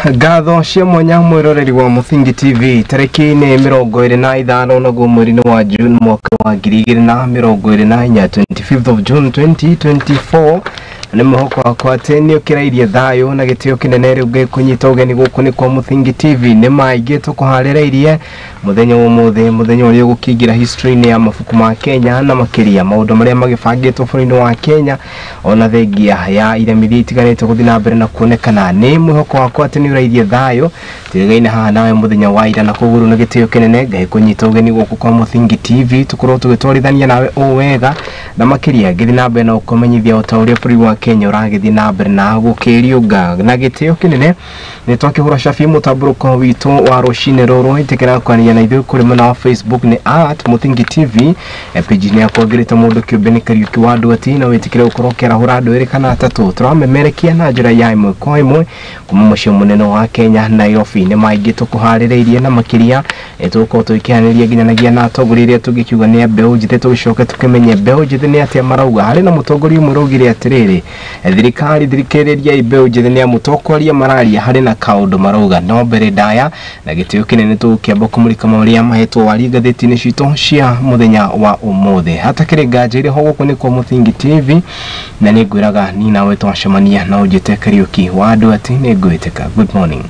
Gatho cia mwanya mwiroreri wa Muthingi TV tariki ni 25 naguo mweri wa June mwaka wa 2024 25th of June 2024 ni muhoko wakwa ati ni ukirairie thayo na gitio kinene riu gikunyita ugeni guku ni kwa Muthingi TV ni maingi tukuharireirie muthenya umuthi muthenya uri gukingira history ni ya mafuku ma Kenya na makiria maundu maria magibangitwo burindi wa Kenya ona thengia ya iremithia itiganite guthina mbere na kuonekana ni muhoko wakwa ati ni urairie thayo tigaine haha nawe muthenya wa ira na kuguru na gitio kinene gikunyita ugeni guku kwa Muthingi TV tukorwo tugitwarithania nawe wega na makiria githina mbere na ukomenyithia utauria burindi wa Kenya uragithii na mbere na gukiriunga na gitio kinene ni twakihura shafi mutamburuko witu wa rucine ruru itikira kwania na ithu kuri mena wa Facebook ni @Muthingi TV page ni yakwagirite mundu kiumbe ni Kariuki wa Ndwati na witikire ukorokera hura ndwiri kana atatu turamemerekia na njira ya imwe kwa imwe kuma mucio munene wa Kenya Nairobi ni maingi tukuharireirie na makiria tuko tukianiria ginyanagia na atoguriria tugikiuga ni mbeu njithe tugicoka tukimenye mbeu njithe ni atia marauga hari na mutongoria murugire atiriri thirikari thirikiriria mbeu njithe ni amutokoria mararia hari na kaundu marauga no mbere ndaya na gitio kinene tukiamba kumulika maria mahetwo wari gatheti-ini citu cia muthenya wa umuthi hata kirenga ire ho guku ni kwa Muthingi TV na ni ngwiraga ni nawe twacemania na ujite Kariuki wa Ndwati ni ngwiteka. Good morning.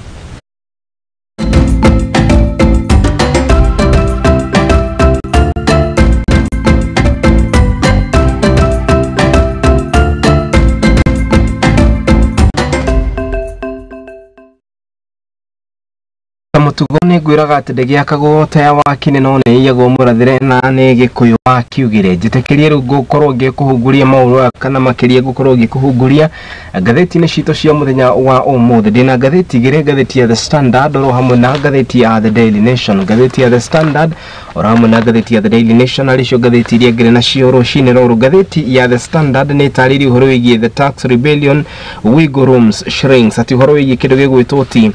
Mutugone gwiraga ati ndege akagota ya wakine none yago murathire na ne gikuyu wa kiugire jitekerie gukorwo ngikuhunguria mauru kana makiria gukorwo ngikuhunguria gatheti-ini citu cia muthenya wa umuthi ndina gatheti gire gatheti ya The Standard oro hamwe na gatheti ya The Daily Nation gatheti ya The Standard oro hamwe na gatheti ya The Daily Nation alicio gatheti iria ngire na cio rucine ruru gatheti ya The Standard ni tariri uhoro wigie the tax rebellion wiggle rooms shrinks ati uhoro wigie kindu gigwitwo ti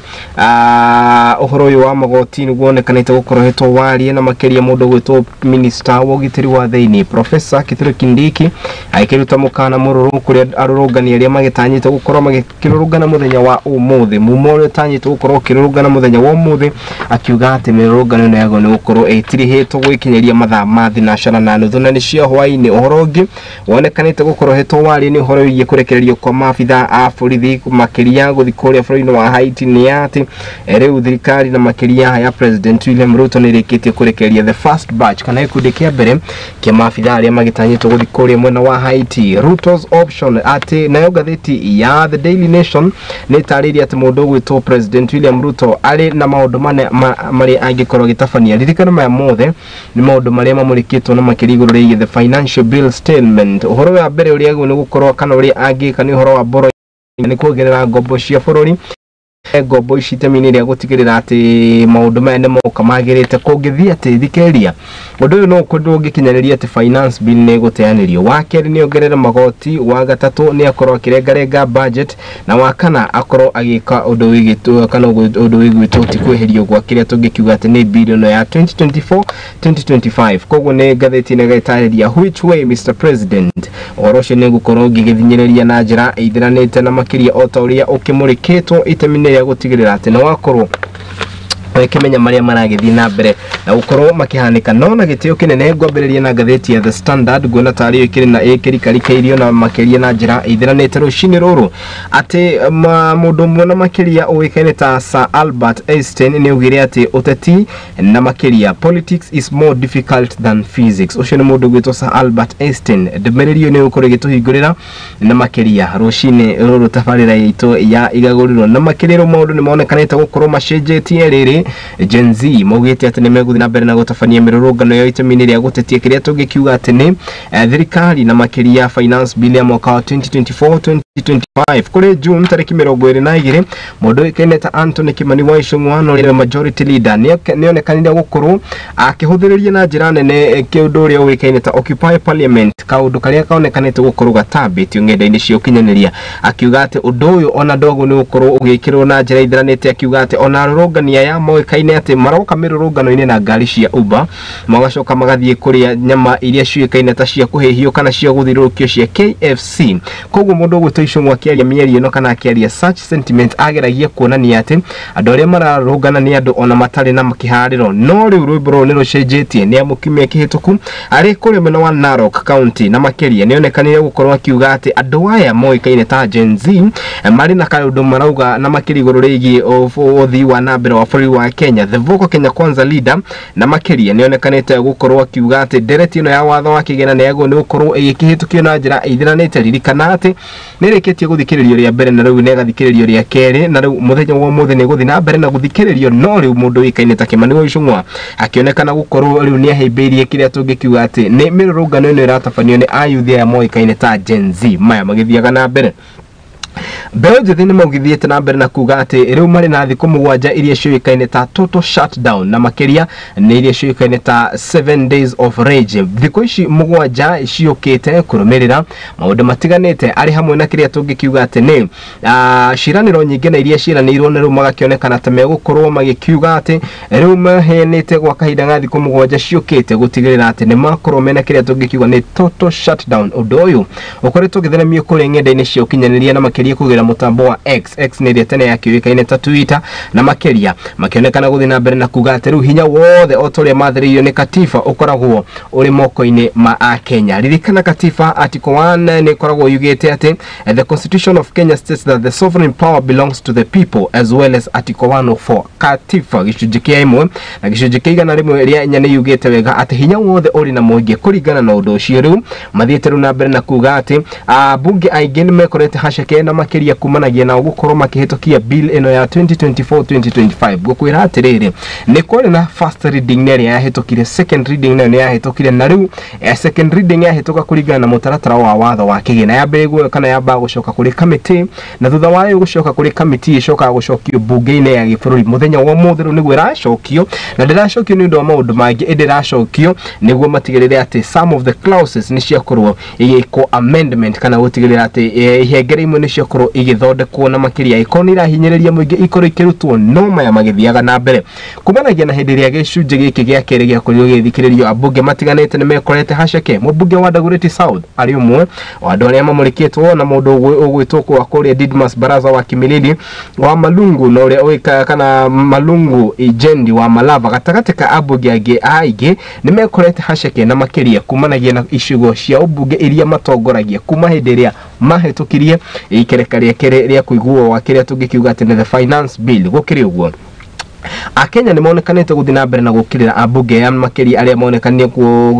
uhoro uyu wa magoti ni guonekanite gukorohetwo warie na makiria mundu gwitwo minister wa ugitiri wa thiini Professor Kithure Kindiki aikiruta mukana mururu kuri arurungani aria magitanyite gukorwo magikirurungana muthenya wa umuthi mumore tanyite gukorwo kirurungana muthenya wa umuthi akiuga ati mirurungano no yago ni gukorwo etirihetwo gwikinyeria mathaa ma thinacara na nuthu na ni cia hwaini uhoro ungi wonekanite gukorohetwo warie ni uhoro wigie kurekererio kwa maabitha a borithi makiria guthikuria bururi wa Haiti ni ati riu thirikari na makiria ya President William Ruto nirikitie kurekereria the first batch kana ikundi kia mbere kia maabitha aria magitanyitwo guthikuria mwena wa Haiti. Ruto's option ati nayo gatheti ya The Daily Nation ni tariri ati mundu gwitwo President William Ruto ari na maundu mari angikorwo gitabania ririkana maya mothe ni maundu maria mamurikitwo na makirigururiye the financial bill statement uhoro wa mbere uria ni gukorwo kana uria angika ni uhoro wa boro ni kuongerera ngombo cia bururi ngombo icitemini ria gutigirira ati maundu mene moka magirite kungithia ati thikeria undu uyu no kundu ngikinyaniria ati finance bill ni guteanirio wa keri ni ongerera magoti wa gatatu ni akorwo akirengarenga budget na wa kana akorwo agika undu wigitu kana undu wigwitu ti kweherio gwa kiria tungikiuga ati ni billion ya 2024-2025 koguo ni gatheti ni gaitariria which way Mr President oroshe ni gukorwo ngigithinyiriria na njira ithiranite na makiria otauria ukimurikitwo itemini ya gutigirira ati no wakorwo wekemenya maria maragithii na mbere na gukorwo makihanika no na gitio kinene ngwambiriria na gatheti ya The Standard gwena tario ikiri na ikirikarikairio na makiria na njira ithiranite rucini ruru ati mundu mwana makiria uwikaine ta Sir Albert Einstein ni ugire ati uteti na makiria politics is more difficult than physics ucio ni mundu gwitwo Sir Albert Einstein ndemeririo ni ukorwo gituhingurira na makiria rucini ruru tabarira yitu ya igaguriro na makiriro maundu ni monekanite gukorwo macenjetie riri Gen Z mogete ati nimeguthi na mbere na gutafania mirurungano ya itemini ria gutetia kiria tungikiuga ati ni thirikari na makiria finance bill ya mwaka wa 2024-2025 kuri June tariki 22 mundu ikaine ta Anthony Kimani wa Icũng'wa ria majority leader ni onekanire gukorwo akihuthiriria na njira nene kiundu ria wikaine ta Occupy Parliament kaundu karia kaonekanite gukorwo gatambitio ng'enda-ini cia ukinyaniria akiuga ati undu uyu ona ndogo ni gukorwo ugikirwo na njira ithiranite akiuga ati ona arurungania ya moikaine ati maroka mirurungano-ini na ngari cia Uber magacoka magathie kuria nyama iria ciukaine ta cia kuhihio kana cia guthirurukio cia KFC koguo mundu gwitwo Icung'wa akiaria mĩario ĩno kana akiaria such sentiment ageragia kuonania atĩ andũ arĩa mararũgana nĩ andũ ona matarĩ na kĩharĩro no rĩu rwĩmbo rũrũ nĩ rũcenjetie nĩ amu kiumia kĩhĩtũku arĩ kũrĩa mwena wa Narok County na makĩria nĩ onekanire gũkorwo akiuga atĩ andũ aya moĩkaine ta Gen Z marĩ na kaũndũ marauga na makĩria igũrũ rĩgiĩ ũthii wa na mbere wa bũrũri wa Kenya. The Vocal Kenya Kwanza leader na makĩria nĩ onekanĩte gũkorwo akiuga atĩ ndereti ĩno ya watho wa kĩgĩna nĩ yagwo nĩ gũkorwo ĩgĩkĩhĩtũkio na njĩra ĩthiranĩte. Ririkana atĩ nĩ rĩkĩtie gũthikĩrĩrio rĩa mbere na rĩu nĩ gathikĩrĩrio rĩa kerĩ na rĩu mũthenya wa ũmũthĩ nĩ gũthiĩ na mbere na gũthikĩrĩrio no rĩu mũndũ wĩkaine ta Kimani wa Icung'wa akĩonekana gũkorwo rĩu nĩ ahĩmbĩirie kĩrĩa tũngĩkiuga atĩ nĩ mĩrũrũngano ĩno ĩratabanio nĩ ayuthi aya moĩkaine ta Gen Z maya magĩthiaga na mbere. Mbeũ njĩthĩ nĩ maugithiĩte na mbere na kuga atĩ rĩu marĩ na thikũ mũgwanja iria ciũĩkaine ta total shutdown na makĩria nĩ iria ciũĩkaine ta 7 days of rage. Thikũ ici mũgwanja ciũkĩte kũrũmĩrĩra maũndũ matiganĩte arĩ hamwe na kĩrĩa tũngĩkiuga atĩ nĩ ciĩranĩro nyingĩ na iria ciĩranĩirwo na rĩu magakĩonekana ta megũkorwo magĩkiuga atĩ rĩu maheanĩte gwa kahinda ga thikũ mũgwanja ciũkĩte gũtigĩrĩra atĩ nĩ makorwo mena kĩrĩa tũngĩkiuga nĩ total shutdown. Ũndũ ũyũ ũkoretwo ũgĩtheremio kũrĩa ng'enda-inĩ cia ũkinyanĩria na makĩria kũgerera mũtambo wa X nĩ ĩrĩa tene yakĩũĩkaine ta Twitter na makĩria makĩonekana gũthiĩ na mbere na kuga atĩ rĩu hinya wothe o ũrĩa mathĩrĩirio nĩ katiba ũkoragwo ũrĩ moko-inĩ ma Akenya. Ririkana katiba article 1 nĩ ĩkoragwo yugĩte atĩ the constitution of Kenya states that the sovereign power belongs to the people as well as article 104. Katiba gĩcunjĩ kĩa 1 na gĩcunjĩ kĩa 101 rĩa 4 nĩ yugĩte wega atĩ hinya wothe ũrĩ na mũingĩ kũringana na ũndũ ũcio. Rĩu mathiĩte rĩu na mbere na kuga atĩ bunge aingĩ nĩ mekorete haceke na makĩria kumanagia na gũkorwo makĩhĩtũkia bill ĩno ya 2024-2025 gũkwĩra atĩrĩrĩ nĩ kwarĩ na first reading nĩ ĩrĩa yahĩtũkire, second reading nayo nĩ yahĩtũkire na rĩu second reading yahĩtũka kũringana na mũtaratara wa watho wa kĩgĩna. Yambere kana yambaga gũcoka kũrĩ kamĩtĩ na thutha wayo gũcoka kũrĩ kamĩtĩ ĩcokaga gũcokio bunge-inĩ ya gĩbũrũri. Mũthenya wa ũmũthĩ rĩu nĩguo ĩracokio na ndĩracokio nĩ ũndũ wa maũndũ mangĩ ĩndĩracokio nĩguo matigĩrĩre atĩ some of the clauses nĩ ciakorwo igĩkwo amendment kana gũtigĩrĩra atĩ ihengere imwe nĩ ciakorwo igĩthondekwo na makĩria ikono irahinyĩrĩria mũingĩ ikorwo ikĩrutwo no maya magĩthiaga na mbere kumanagia na hĩndĩ ĩrĩa gĩcunjĩ gĩkĩ gĩa kerĩ gĩakorirwo gĩthikĩrĩrio. Ambunge matiganĩte nĩ mekorete haceke. Mũmbunge wa Dagoretti South arĩ ũmwe wa andũ arĩa mamũrĩkĩtwo na mũndũ ũgwĩtwo kwa kũrĩa Didmas Baraza wa Kimilili wa Malungu na ũrĩa ũĩkaine kana Malungu Ijendi wa Malava gatagatĩ ka ambunge angĩ aingĩ nĩ mekorete haceke na makĩria kumanagia na icigo cia ũmbunge iria matongoragia kuma hĩndĩ ĩrĩa mahĩtũkirie ikereka rĩa kũiguo wa kĩrĩa tũngĩkiuga atĩ nĩ the finance bill. Gũkĩrĩ ũguo Akenya nĩ monekanĩte gũthiĩ na mbere na gũkirĩra ambunge ya makĩria arĩa monekanire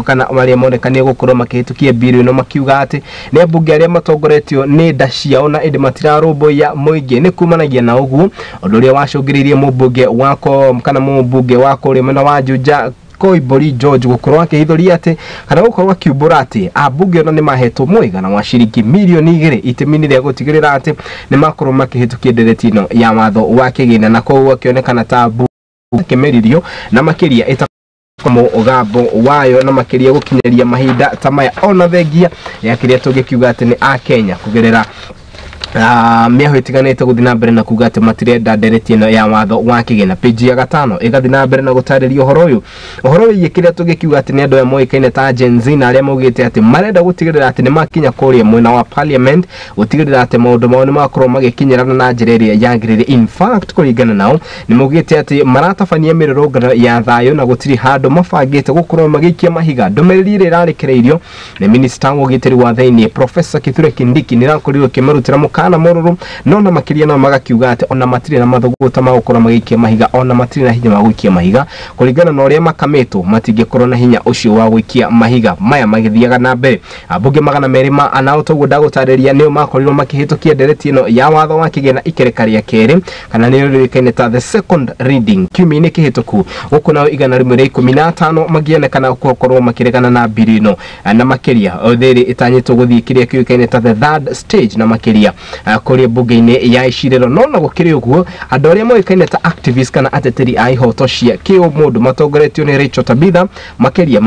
kana arĩa monekanire gũkorwo makĩhĩtũkia bill ĩno makiuga atĩ nĩ ambunge arĩa matongoretio nĩ nda ciao na ĩndĩ matirarũmbũiya mũingĩ. Nĩ kumanagia na ũguo ũndũ ũrĩa wacũngĩrĩirie mũmbunge wako kana mũmbunge wa kũrĩa mwena wa Juja Koimbũri George gũkorwo akĩhithũria atĩ kana gũkorwo akiumbũra atĩ ambunge ona nĩ mahetwo mũigana wa ciringi mirioni 2 itemi-inĩ rĩa gũtigĩrĩra atĩ nĩ makorwo makĩhĩtũkia ndereti ĩno ya watho wa kĩgĩna na koguo akĩonekana ta kĩmeririo na makĩria mũgambo wayo na makĩria gũkinyaria mahinda ta maya ona thengia ya kĩrĩa tũngĩkiuga atĩ nĩ Akenya kũgerera mĩaho ĩtiganĩte gũthiĩ na mbere na kuga atĩ matirenda ndereti ĩno ya watho wa kĩgĩna. Page ya 5 ĩgathiĩ na mbere na gũtarĩria ũhoro wĩgiĩ kĩrĩa tũngĩkiuga atĩ nĩ andũ aya moĩkaine ta Gen Z na arĩa maugĩte atĩ marenda gũtigĩrĩra atĩ nĩ makinya kũrĩa mwena wa parliament gũtigĩrĩra atĩ maũndũ mao nĩ makorwo magĩkinyĩrana na njĩra ĩrĩa yagĩrĩire. In fact kũringana nao nĩ maugĩte atĩ maratabania mĩrũrũngano ya thayũ na gũtirĩ handũ mabangĩte gũkorwo magĩikia mahiga. Ndũmĩrĩri ĩrĩa ĩrarekereirio nĩ minister wa ũgitĩri wa thĩinĩ Professor Kithure Kindiki nĩ ĩrakorirwo ĩkĩmarutĩra na mororo no na makĩria no magakiuga atĩ ona matirĩ na mathugũta ma gũkorwo magĩikia mahiga ona matirĩ na hinya wa gũikia mahiga kũringana na ũrĩa makamĩtwo matingĩkorwo na hinya ũcio wa gũikia mahiga. Maya magĩthiaga na mbere ambunge 200 ma anao toguo ndagũtarĩria nĩo makorirwo makĩhĩtũkia ndereti ĩno ya watho wa kĩgĩna ikereka rĩa kerĩ kana nĩ rĩũĩkaine ta the second reading kiumia-inĩ kĩhĩtũku. Gũkũ nao 115 magĩonekana gũkorwo makĩregana na bill ĩno na makĩria thĩrĩ ĩtanyĩtwo gũthiĩ kĩrĩa kĩũĩkaine ta the third stage na makĩria kũrĩa bunge-inĩ ya icirĩro. No na gũkĩrĩ ũguo andũ arĩa moĩkaine ta activists kana ateteri a ihoto cia kĩũmũndũ matongoretio nĩ Rachel Tabitha makĩria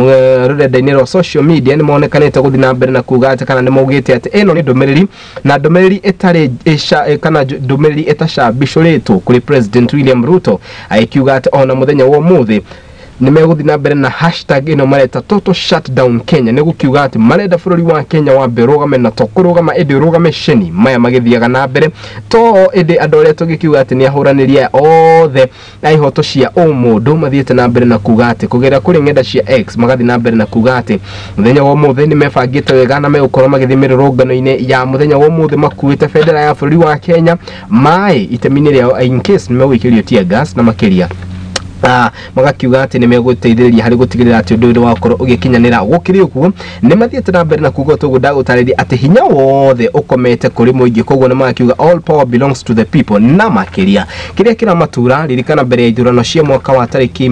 rũrenda-inĩ rwa social media nĩ monekanĩte gũthiĩ na mbere na kuga atĩ kana nĩ maugĩte atĩ ĩno nĩ ndũmĩrĩri na ndũmĩrĩri ĩtarĩ kana ndũmĩrĩri ĩtacambicũrĩtwo kũrĩ President William Ruto, akiuga atĩ ona mũthenya wa ũmũthĩ nimeguthi na mbere na hashtag ino mareta total shutdown Kenya nigukiuga ati marenda bururi wa Kenya wa berugame na tokurugama rugame sheni maya magithiaga na mbere to ende andore tugikiuga ati ni ahuraniria othe aihoto cia mundu mathiete na mbere na kuga ati kugera kuri ngenda cia X magathi na mbere na kuga ati muthenya wa muthe ni mebangite wega na megukorwo magithimirurungano-ini ya muthenya wa muthe makuite federa ya bururi wa Kenya mai itemini ria in case ni megwikirio tear gas na makiria magakiuga ati ni meguteithiriria hari gutigirira ati undu wakorwo ugikinyanira gukirio kuo ni mathiete na mbere na kuga tugu ndagutariria ati hinya wothe ukomete kuri muingi koguo ni magakiuga all power belongs to the people na makiria kiria kira matura ririkana mbere ya ithurano cia mwaka wa tariki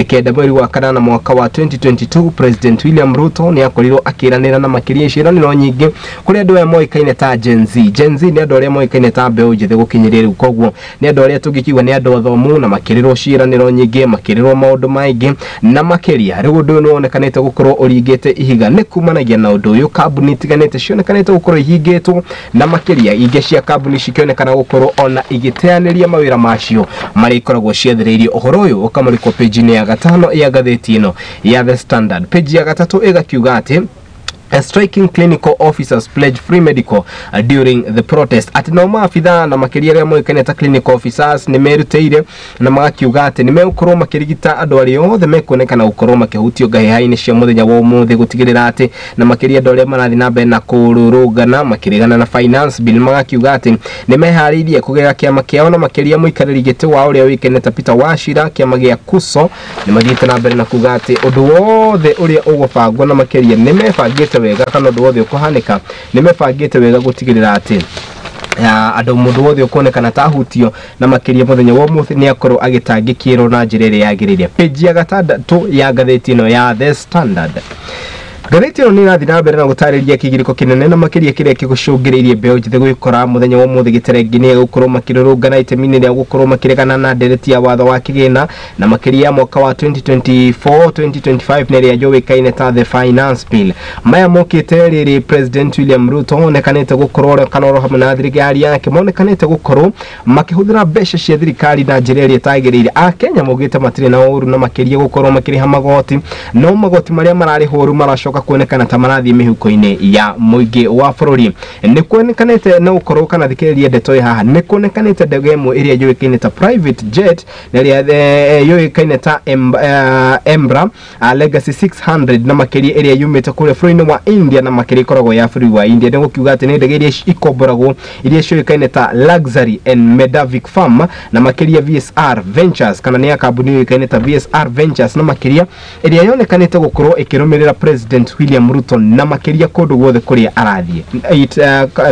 kenda mweri wa kanana mwaka wa 2022 President William Ruto ni akorirwo akiranira na makiria ciraniro nyingi kuri andu ya moikaine ta Gen Z ni andu aria moikaine ta mbeu njithe gukinyirira koguo ni andu aria tugikiuga ni andu athomu na makirirwo ciraniro nyingi makirirwo maundu maingi na makiria riu undu no onekanite gukorwo uringite ihiga ni kumanagia na undu uyu kambuni tiganite cionekanite gukorwo ihingitwo na makiria inge cia kambuni cikionekana gukorwo ona igiteaniria mawira macio mari ikoragwo ciathiriirio uhoro uyu ukamurikwo page-ini ya 5 ya gatheti ino ya The Standard. Page ya 3 igakiuga ati striking clinical officers pledge free medical during the protest. Ati no maafitha na makiria ria moikane ta clinical officers ni meruteire na magakiuga ati ni megukorwo makirigita andu ari othe mekuonekana gukorwo makihutio ngaheha-ini cia muthenya wa umuthi gutigirira ati na makiria andu aria marathi na mbere na kururungana makirigana na finance bill magakiuga ati ni mehariirie kugera kiama kiao na makiria muikariri giti wa uria wikene ta Peter Wachira kiama gia KUSO ni magiite na mbere na kuga ati undu wothe uria ugubangwo na makiria ni mebangite wega kana undu wothe ukuhanika ni mebangite wega gutigirira ati andu mundu wothe ukonekana tahutio na makiria muthenya wa umuthi ni akorwo agitangikirwo na njira iria yagiriria. Page ya 6 ya gatheti ino ya The Standard. Gatheti ino ni rathi na mbere na gutariria kigiriko kinene na makiria kiria kigucungiriirie mbeu njithe gwikora muthenya wa umuthi giterengi-ini gukorwo makirurungana itemini ria gukorwo makiregana na ndereti ya watho wa kigina na makiria mwaka wa 2024-2025 neria yowikaine ta the finance bill maya mokite riri President William Ruto onekanite gukorwo kanoro hamwe na thirikari yake monekanite gukorwo makihuthira mbeca cia thirikari na njira iria itagiriire. Akenya mugite matire na uru na makiria gukorwo makiriha magoti no magoti maria marari horu maracoka kuonekana ta marathi mihuko-ini ya muingi wa bururi. Ni kuonekanite na ukorwo kana thikiriria ndeto haha ni kuonekanite ndege imwe iria yowikaine ta private jet na iria yowikaine ta Embra Legacy 600 na makiria iria yumite kure bururi-ini wa India na makiria ikoragwo ya bururi wa India ni gukiuga ati ni ndege iria ikomboragwo iria yowikaine ta Luxury and Medavic Farm na makiria VSR Ventures kana ni kambuni yowikaine ta VSR Ventures na makiria iria yonekanite gukorwo ikirumirira President William Ruto na makiria kundu guothe kuria arathie.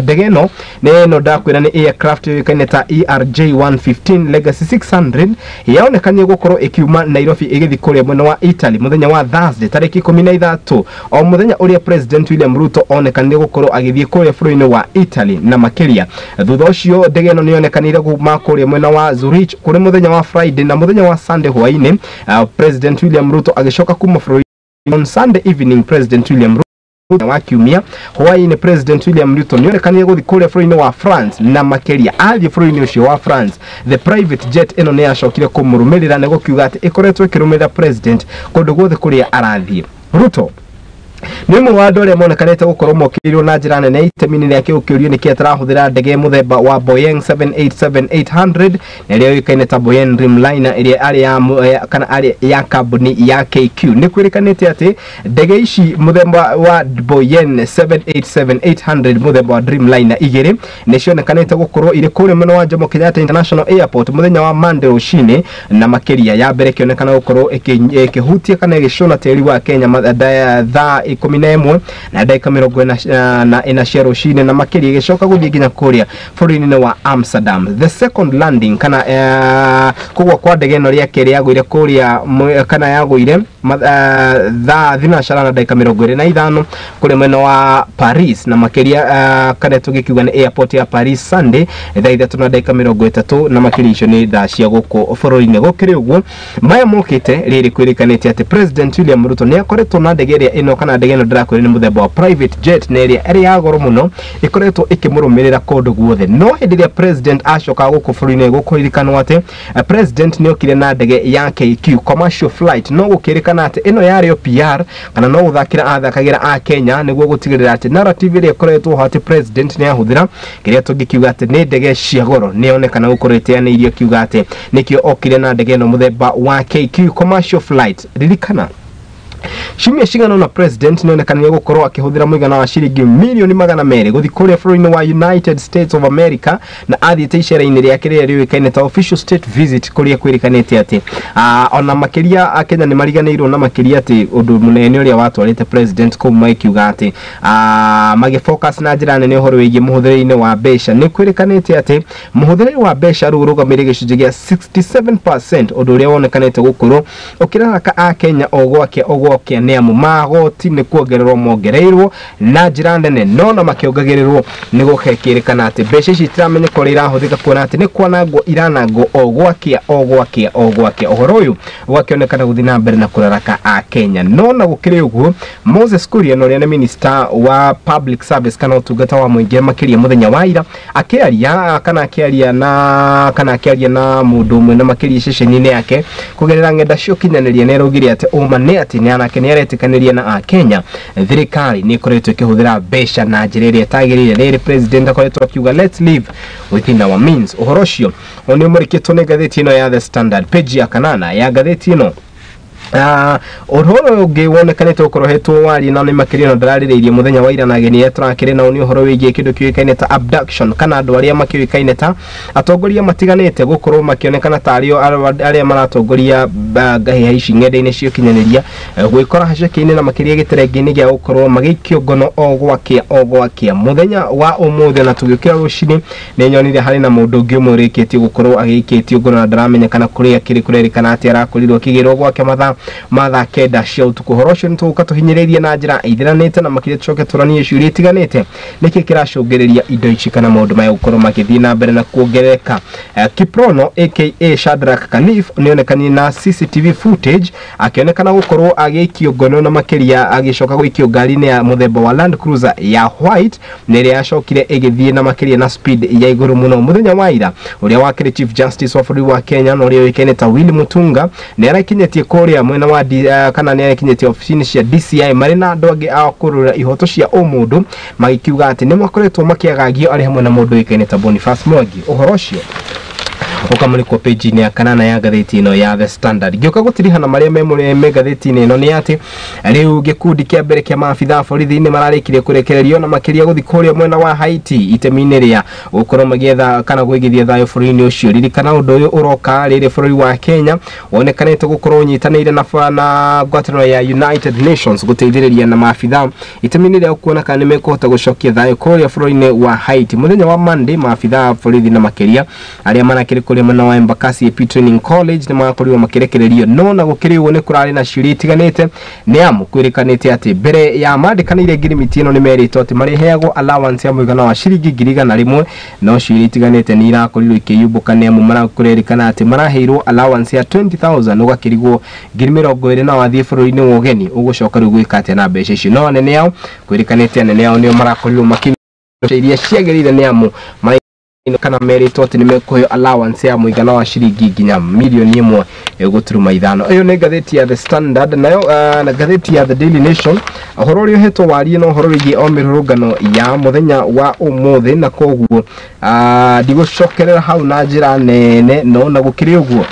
Ndege no no ndakwira ni aircraft yowikaine ta ERJ-115 Legacy 600 yaonekanie gukorwo ikiuma Nairobi igithi kuria mwena wa Italy muthenya wa Thursday tariki 13 o muthenya uria President William Ruto onekanie gukorwo agithie kuria bururi-ini wa Italy na makiria thutha ucio ndege no nionekanire kuma kuria mwena wa Zurich kuri muthenya wa Friday na muthenya wa Sunday hwaini President William Ruto agicoka kuma bururi on Sunday evening. President William Ruto wa kiumia hwaini President William Ruto nionekanie guthi kuria bururi-ini wa France na makiria athie bururi-ini ucio wa France the private jet ino ni yacokire kumurumirira na gukiuga ati ikoretwo ikirumirira president kundu guothe kuria arathie. Ruto ni mwe wa andu aria monekanite gukorwo mokirirwo na njira nene itemini ria kiukiurio ni kiatarahuthira ndege muthemba wa Boeing 787-800 na iria yowikaine ta Boeing Dreamliner iria ari kana ari ya kambuni ya KQ. Ni kwirikanite ati ndege ici muthemba wa Boeing 787-800 muthemba wa Dreamliner igiri ni cionekanite gukorwo iri kuri mwena wa Jomo Kenyatta International Airport muthenya wa Monday rucini na makiria ya mbere kionekana gukorwo ikihutia kana igicuna tiri wa Kenya thaa 11 na dakika 40 cia rucini na makiria igicoka guthie nginya kuria bururi-ini wa Amsterdam. The second landing kana kugwa kwa ndege ino ria keri yaguire kuria kana yaguire thaa thinacara na ndagika 25 kuri mwena wa Paris na makiria kana tugikiuga ni airport ya Paris Sunday thaa 3 na ndagika 30 na makiria icio ni thaa cia guku bururi-ini gukiri uguo maya mokite riri kwirikanite ati President William Ruto ni akoretwo na ndege iria ino kana ndege ino ndirakwira ni muthemba wa private jet na iria eri ya goro muno ikoretwo ikimurumirira kundu guothe no hindi iria president acoka guku bururi-ini gukuirikanwo ati president ni okire na ndege ya KQ commercial flight no gukirikana ati ino yario PR kana no guthakira athakagira a Kenya niguo gutigirira ati narrative iria ikoretwo hati president ni ahuthira kiria tungikiuga ati ni ndege cia goro ni onekana gukurite ni irio kiuga ati nikio okire na ndege ino muthemba wa KQ commercial flight ririkana Shimia shingano na president nionekana gukorwo akihuthira muigana wa shilingi milioni 200 guthi kuria bururi-ini wa United States of America na athiite icera-ini riake riria riuikaine ta official state visit kuria kwirikanite ati ona makiria a Kenya ni mariganirwo na makiria ati undu munene uria watwarite president kuma ikiuga ati magi focus na njira nene uhoro wigie muhuthire-ini wa mbeca ni kwirikanite ati muhuthire wa mbeca rugamire gicunji gia 67% undu uria wonekanite gukorwo ukiraraka a Kenya ogwakia ni amu magoti ni kuongererwo mongereirwo na njira nene no na makiongereirwo ni gukekirikana ati mbeca ici tiramenya kuri irahuthika kuona ati ni kwanangwo iranangwo ogwakia uhoro uyu ugakionekana guthi na mbere na kuraraka a Kenya no na gukiri uguo Moses Kuria no ni minister wa public service kana utungata wa muingi makiria muthenya wa ira akiaria na mundu umwe na makiria ceceni-ini yake kugerera ngenda cio kinyanĩria ne rugiri ati umane ati ni anake ni aretikaniria na a Kenya thirikari ni ikoretwo ikihuthira mbeca na njira iria tagirire riri president akoretwo akiuga let's live within our means uhoro ucio oni umurikitwo ni gatheti ino ya The Standard page ya 8 ya gatheti ino uhoro ungi wonekanite ukorohetwo wari na ni makiria no ndaraririirie muthenya wa ira na ageni etrakire na uni uhoro wigie kindu kiuikaine ta abduction kana andu aria makiuikaine ta atongoria matiganite gukorwo makionekana ta aria maratongoria gahiha ici ng'enda-ini cio kinyaniria gwikora haceke-ini na makiria giterenge-ini gia gukorwo magikio ngono ogwakia muthenya wa umuthi na tugikira rucini ni nyonire hari na mundu ungi umwe urikitie gukorwo agikitio ngono na ndaramenyekana kuria kiri kurerikana ati arakorirwo kigirwo gwake matha kenda cia utuku horo cio nituguka tuhinyiririe na njira ithiranite na makiria tucoke turanie ciuria itiganite niki kiracungiriria indo ici kana maundu maya gukorwo magithii na mbere na kuongereka Kiprono aka Shadrack Kanif nionekani na CCTV footage akionekana gukorwo agikio ngono na makiria agicoka gwikio ngari-ini ya muthemba wa Land Cruiser ya white nere yacokire igithii na makiria na speed ya iguru muno muthenya wa ira uria wakire Chief Justice wa bururi wa Kenya no uria wikaine ta Willy Mutunga ni arakinyetie kuria mwena wa kana ni arakinyetie ofisini cia DCI mari na andu angi akurura ihoto cia umundu magikiuga ati ni makoretwo makiagagio ari hamwe na mundu wikaine ta Boniface Mwangi uhoro ucio ukamulikwo page-ini ya 8 ya gatheti ino ya The Standard gioka gutirihana maria me gatheti-ini ino ni ati riu gikundi kia mbere kia maabitha borithi ni mararikirie kurekererio na makiria guthi kuria mwena wa Haiti itemi-ini ria gukorwo magietha kana gwigithia thayo bururi-ini ucio ririkana undu uyu uroka riri bururi wa Kenya wonekanite gukorwo unyitanire na ngwataniro ya United Nations guteithiriria na maabitha itemi-ini ria kuona kana ni mekuhota gucokia thayo kuria bururi-ini wa Haiti muthenya wa Monday maabitha borithi na makiria aria manakiri kuria mwena wa Embakasi Training College ni makorirwo makirekererio no na gukiri uone kurari na ciuria itiganite ni amu kwirikanite ati mbere ya mandikaniire ngirimiti ino ni merito ati mariheagwo allowance ya muigana wa ciringi 1,000 no ciuria itiganite ni irakorirwo ikiyumbuka ni amu marakurerikana ati maraheirwo allowance ya 20,000 ugakirigwo 20,000 na wathie bururi-ini wa ugeni ugucoka riu gwika ati na mbeca icio no nene yao kwirikanite nene yao ni marakorirwo makiria ciagirire ni amu kana merito ati ni mekuheo allowance ya muigana wa ciringi nginya milioni 1 guturuma 5 iyo ni gatheti ya The Standard nayo na gatheti ya The Daily Nation uhoro uria hetwo warie no uhoro wigie o mirurungano ya muthenya wa umuthi na koguo ndigucokerera hau na njira nene no na gukiri uguo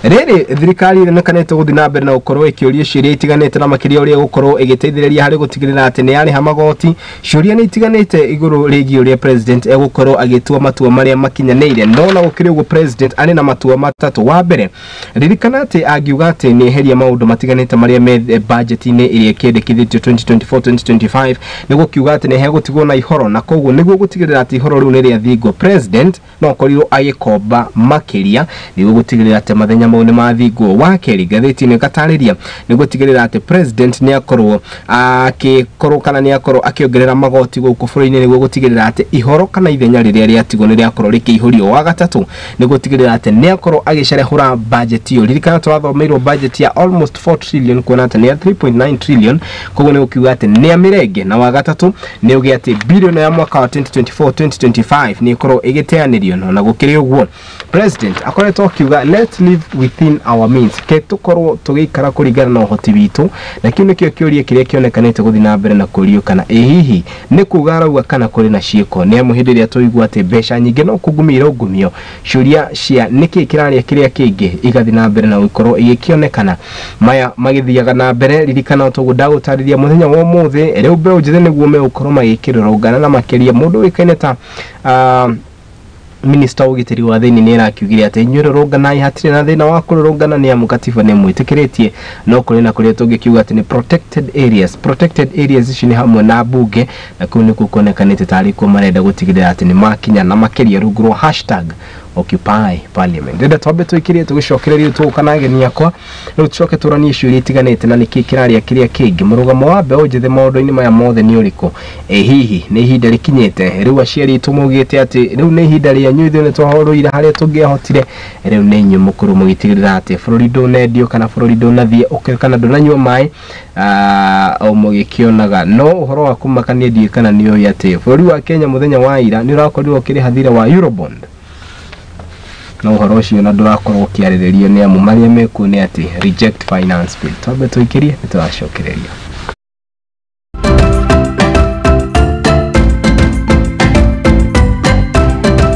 riri thirikari irenekanite guthi na mbere na gukorwo ikiuria ciuria itiganite na makiria uria gukorwo igiteithiriria hari gutigirira ati ni yari hamagoti ciuria ni itiganite iguru rigi uria president egukorwo agitua matua maria makinyaneire no na gukiri uguo president ari na matua matatu wa mbere ririkana ati agiuga ati ni heria maundu matiganite maria me budget-ini iria kiendekithitio 2024-2025 niguo kiuga ati ni hegutigwo na ihoro na koguo niguo gutigirira ati ihoro riu ni ria thingo president no korirwo agikomba makiria niguo gutigirira ati mathenya mau ni mathingwo. Wa keri gatheti ni gatariria ni gutigirira ati president ni akorwo akikorwo kana ni akorwo akiongerera magoti guku bũrũri-inĩ niguo gutigirira ati ihoro kana ithenya riria riatigwo ni riakorwo rikiihurio. Wa gatatu ni gutigirira ati ni akorwo agicerehura budget yo. Ririkana twathomeirwo budget ya almost 4 trillion kuona ati ni 3.9 trillion, koguo ni gukiuga ati ni amirenge. Na wa gatatu ni ugi ati billion ya mwaka wa 2024-2025 ni ikorwo igiteanirio. Na gukiri uguo president akoretwo akiuga let's live within our means, ke tukorwo tugikara kuringana na uhoti witu. Na kiu nikio kiuria kiria kionekanite guthi na mbere na kurio kana hihi ni kuga arauga kana kuri na cieko. Ni amu hindi ria tuigua ati mbeca nyingi no kugumira ugumio ciuria cia niki kiraria kiria kingi igathi na mbere na gukorwo igikionekana maya magithiaga na mbere. Ririkana tuguda gutariria muthenya wa umuthi riu mbeũ njĩthĩ niguo megukorwo magikirira ungana na makiria. Mundu wikaine ta Minister ugitiri wa thini ni arakiugire ati nyururungana ihatire na thina wa kururungana ni amukatiba ni mwitikiretie no kuri na kuri tungikiuga ati ni protected areas ici ni hamwe na bunge na kuni kukonekanite tari ko marenda gutigirira ati ni makinya na makiria rungu rwa #Occupy Parliament. Ndenda twambe twikirie tugicokereria tukanageni yakwa no tucoke turanie ciuria itiganite na niki kiraria kiria kingi. Murugamo wa mbeũ njĩthĩ maũndũ-inĩ maya mothe ni uriku? Hihi ni ihinda rikinyete riu aciari tumugite ati riu ni ihinda ria nyuithu ni twahorũire haria tungiahotire. Riu ni nyu mukuru mugitigirira ati bũrũri ndũnendio kana bũrũri ndũnathie kana ndũnanyua maĩ au mugikionaga. No uhoro wa kumakania ndie kana ni ũĩ ati bũrũri wa Kenya muthenya wa ira ni urakorirwo kiri hathira wa Eurobond. Na uhoro ucio na ndurakorwo kiarĩrĩrio ni amu maria mekuo ni ati reject finance bill. Twambe tuikirie nituracokereria.